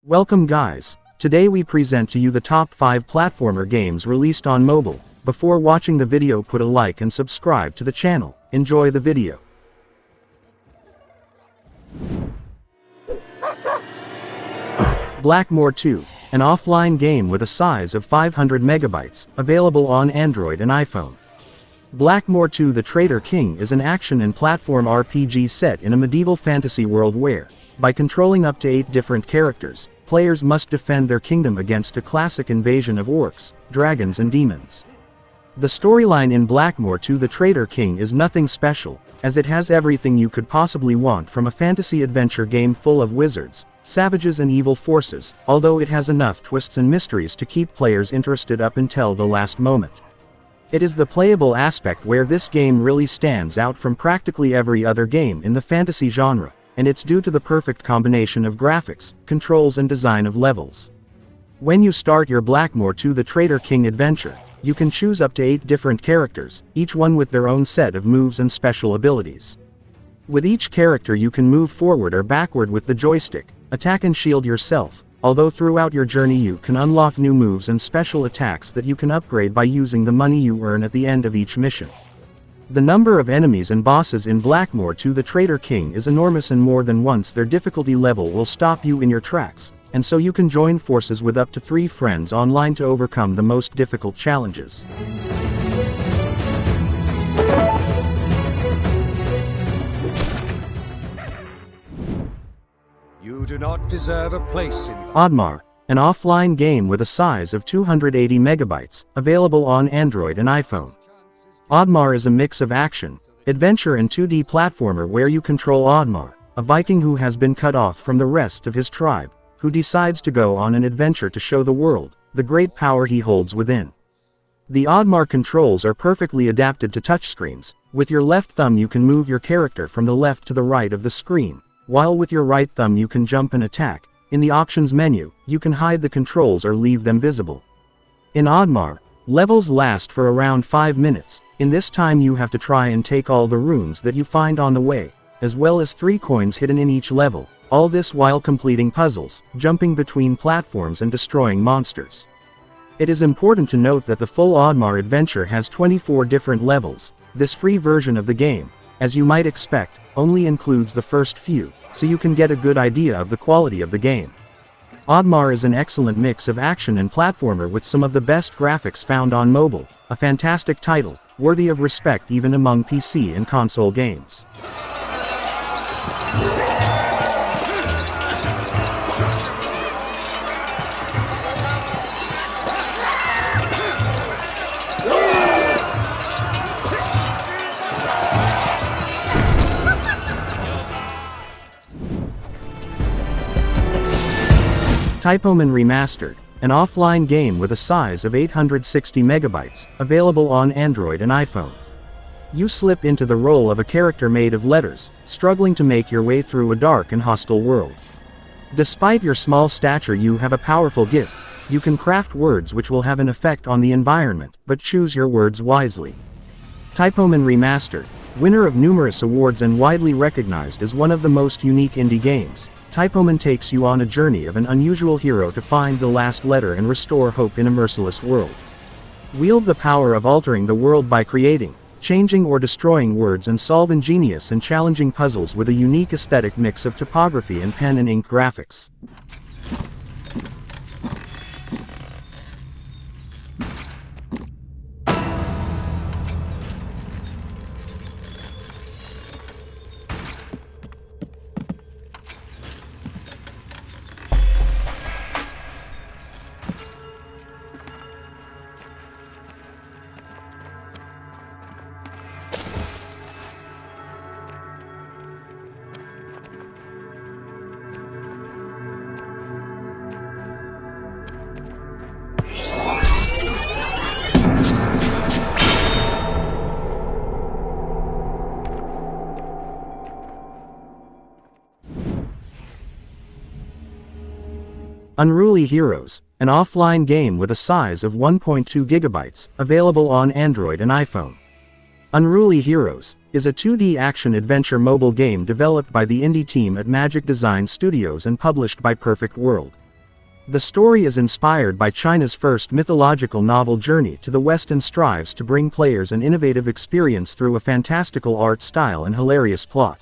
Welcome guys, today we present to you the top 5 platformer games released on mobile. Before watching the video, put a like and subscribe to the channel. Enjoy the video. Blackmore II, an offline game with a size of 500 megabytes, available on Android and iPhone. Blackmore II The Traitor King is an action and platform RPG set in a medieval fantasy world where, by controlling up to 8 different characters, players must defend their kingdom against a classic invasion of orcs, dragons and demons. The storyline in Blackmore II The Traitor King is nothing special, as it has everything you could possibly want from a fantasy adventure game full of wizards, savages and evil forces, although it has enough twists and mysteries to keep players interested up until the last moment. It is the playable aspect where this game really stands out from practically every other game in the fantasy genre, and it's due to the perfect combination of graphics, controls and design of levels. When you start your Blackmore II The Traitor King adventure, you can choose up to 8 different characters, each one with their own set of moves and special abilities. With each character you can move forward or backward with the joystick, attack and shield yourself, although throughout your journey you can unlock new moves and special attacks that you can upgrade by using the money you earn at the end of each mission. The number of enemies and bosses in Blackmore II The Traitor King is enormous, and more than once their difficulty level will stop you in your tracks, and so you can join forces with up to 3 friends online to overcome the most difficult challenges. You do not deserve a place in Admar, an offline game with a size of 280 megabytes, available on Android and iPhone. Admar is a mix of action, adventure and 2D platformer where you control Admar, a Viking who has been cut off from the rest of his tribe, who decides to go on an adventure to show the world the great power he holds within. The Admar controls are perfectly adapted to touchscreens. With your left thumb you can move your character from the left to the right of the screen, while with your right thumb you can jump and attack. In the options menu, you can hide the controls or leave them visible. In Admar, levels last for around 5 minutes. In this time you have to try and take all the runes that you find on the way, as well as 3 coins hidden in each level, all this while completing puzzles, jumping between platforms and destroying monsters. It is important to note that the full Admar adventure has 24 different levels. This free version of the game, as you might expect, only includes the first few, so you can get a good idea of the quality of the game. Admar is an excellent mix of action and platformer with some of the best graphics found on mobile, a fantastic title, worthy of respect even among PC and console games. Typoman Remastered, an offline game with a size of 860 megabytes, available on Android and iPhone. You slip into the role of a character made of letters, struggling to make your way through a dark and hostile world. Despite your small stature, you have a powerful gift. You can craft words which will have an effect on the environment, but choose your words wisely. Typoman Remastered, winner of numerous awards and widely recognized as one of the most unique indie games, Typoman takes you on a journey of an unusual hero to find the last letter and restore hope in a merciless world. Wield the power of altering the world by creating, changing or destroying words, and solve ingenious and challenging puzzles with a unique aesthetic mix of typography and pen and ink graphics. Unruly Heroes, an offline game with a size of 1.2 gigabytes, available on Android and iPhone. Unruly Heroes is a 2D action-adventure mobile game developed by the indie team at Magic Design Studios and published by Perfect World. The story is inspired by China's first mythological novel Journey to the West and strives to bring players an innovative experience through a fantastical art style and hilarious plot.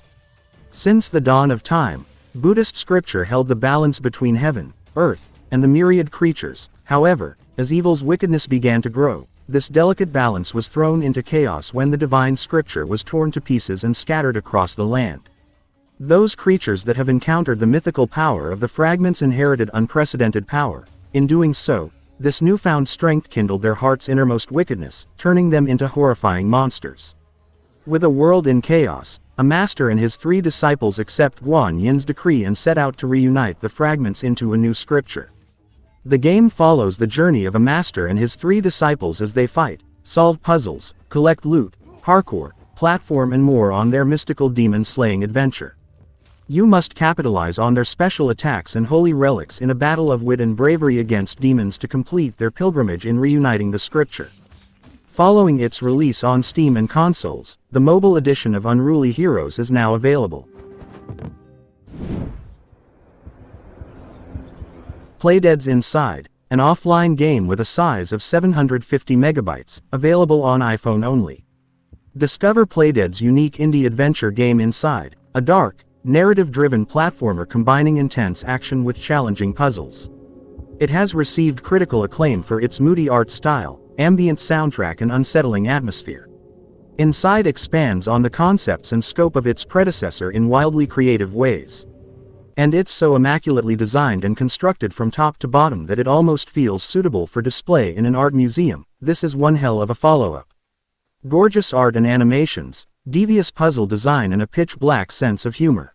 Since the dawn of time, Buddhist scripture held the balance between heaven, earth, and the myriad creatures. However, as evil's wickedness began to grow, this delicate balance was thrown into chaos when the divine scripture was torn to pieces and scattered across the land. Those creatures that have encountered the mythical power of the fragments inherited unprecedented power. In doing so, this newfound strength kindled their hearts' innermost wickedness, turning them into horrifying monsters. With a world in chaos, a master and his 3 disciples accept Guan Yin's decree and set out to reunite the fragments into a new scripture. The game follows the journey of a master and his 3 disciples as they fight, solve puzzles, collect loot, parkour, platform and more on their mystical demon-slaying adventure. You must capitalize on their special attacks and holy relics in a battle of wit and bravery against demons to complete their pilgrimage in reuniting the scripture. Following its release on Steam and consoles, the mobile edition of Unruly Heroes is now available. Playdead's Inside, an offline game with a size of 750 megabytes, available on iPhone only. Discover Playdead's unique indie adventure game Inside, a dark, narrative-driven platformer combining intense action with challenging puzzles. It has received critical acclaim for its moody art style, ambient soundtrack and unsettling atmosphere. Inside expands on the concepts and scope of its predecessor in wildly creative ways. And it's so immaculately designed and constructed from top to bottom that it almost feels suitable for display in an art museum. This is one hell of a follow-up. Gorgeous art and animations, devious puzzle design and a pitch-black sense of humor.